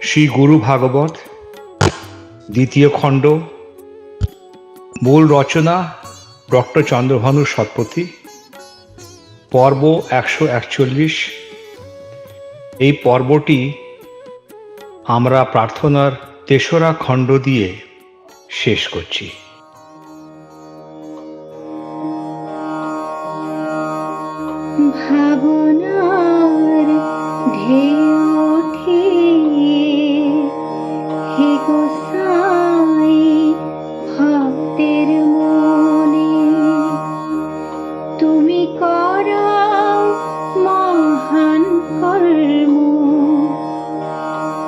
শ্রী গুরু ভাগবত দ্বিতীয় খণ্ড, মূল রচনা ডক্টর চন্দ্রভানু শতপথী, পর্ব 141। এই পর্বটি আমরা প্রার্থনার তেসরা খণ্ড দিয়ে শেষ করছি। ভাবনার ঢেউ হে গোসাই ভক্তের মনে, তুমি করাও মহান কর্ম,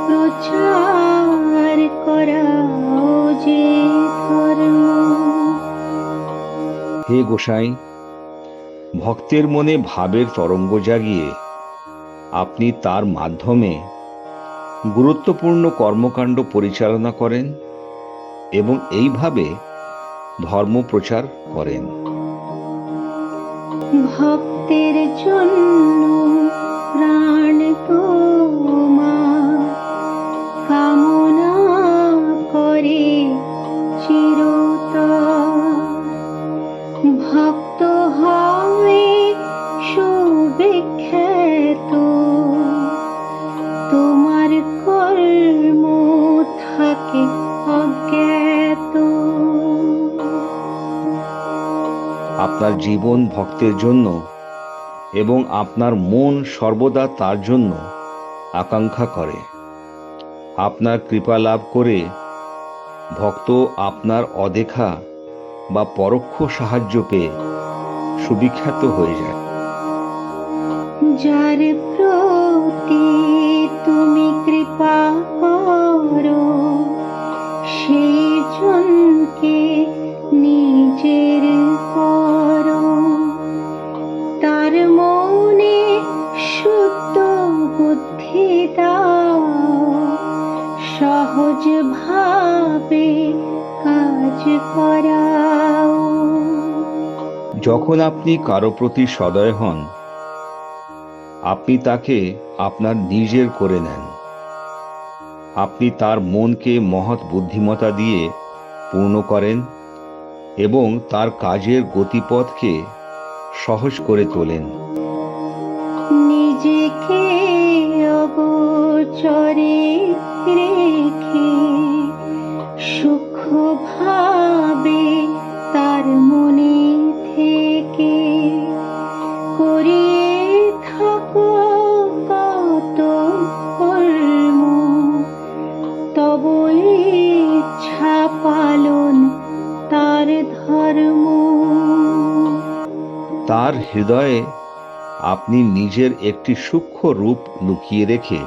প্রচার করাও যে ধর্ম। হে গোসাই, ভক্তের মনে ভাবের তরঙ্গ জাগিয়ে আপনি তার মাধ্যমে গুরুত্বপূর্ণ কর্মকাণ্ড পরিচালনা করেন এবং এইভাবে ধর্ম প্রচার করেন। ভক্তের জন্য প্রাণ তোমার কামনা করে চিরতর, ভক্ত হয় সুবিখ্যাত, তোমার কর্ম থাকে অজ্ঞাত। আপনার জীবন ভক্তের জন্য এবং আপনার মন সর্বদা তার জন্য আকাঙ্ক্ষা করে। আপনার কৃপা লাভ করে ভক্ত আপনার অদেখা বা পরোক্ষ সাহায্য পেয়ে সুবিখ্যাত হয়ে যায়। যার প্রতি তুমি কৃপা করো, সেই জনকে নিজের করো, তার মনে শুদ্ধ বুদ্ধি দাও, সহজ ভাবে কাজ করাও। যখন আপনি কারো প্রতি সদয় হন, আপনি তাকে আপনার নিজের করে নেন। আপনি তার মনকে মহৎ বুদ্ধিমত্তা দিয়ে পূর্ণ করেন এবং তার কাজের গতিপথকে সহজ করে তোলেন। নিজেকে অগোচরে রেখে সূক্ষ্মভাবে তার মনে থেকে করিয়ে থাকো কত কর্ম, তব ইচ্ছা পালন তার ধর্ম। তার হৃদয়ে আপনি নিজের একটি সূক্ষ্ম রূপ লুকিয়ে রেখে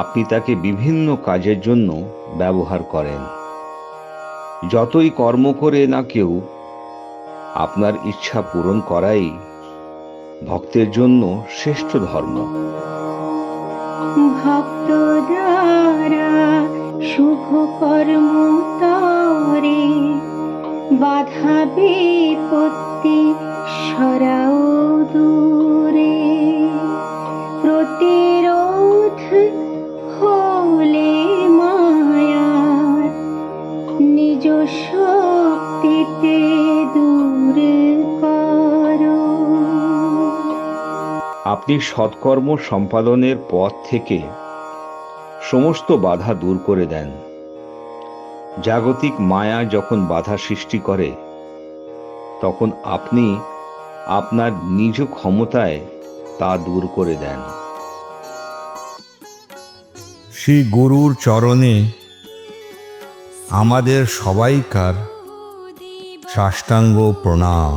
আপনি তাকে বিভিন্ন কাজের জন্য ব্যবহার করেন। যতই কর্ম করে না কেউ, আপনার ইচ্ছা পূরণ করাই ভক্তের জন্য শ্রেষ্ঠ ধর্ম। ভক্ত দ্বারা শুভ কর্ম তরে বাধা বিপত্তি সরাও দূরে, প্রতিরোধ হলে মায়ার নিজ শক্তিতে দূর করো। আপনি সৎকর্ম সম্পাদনের পথ থেকে সমস্ত বাধা দূর করে দেন। জাগতিক মায়া যখন বাধা সৃষ্টি করে, তখন আপনি আপনার নিজ ক্ষমতায় তা দূর করে দেন। শ্রী গুরুর চরণে আমাদের সবাইকার সাষ্টাঙ্গ প্রণাম।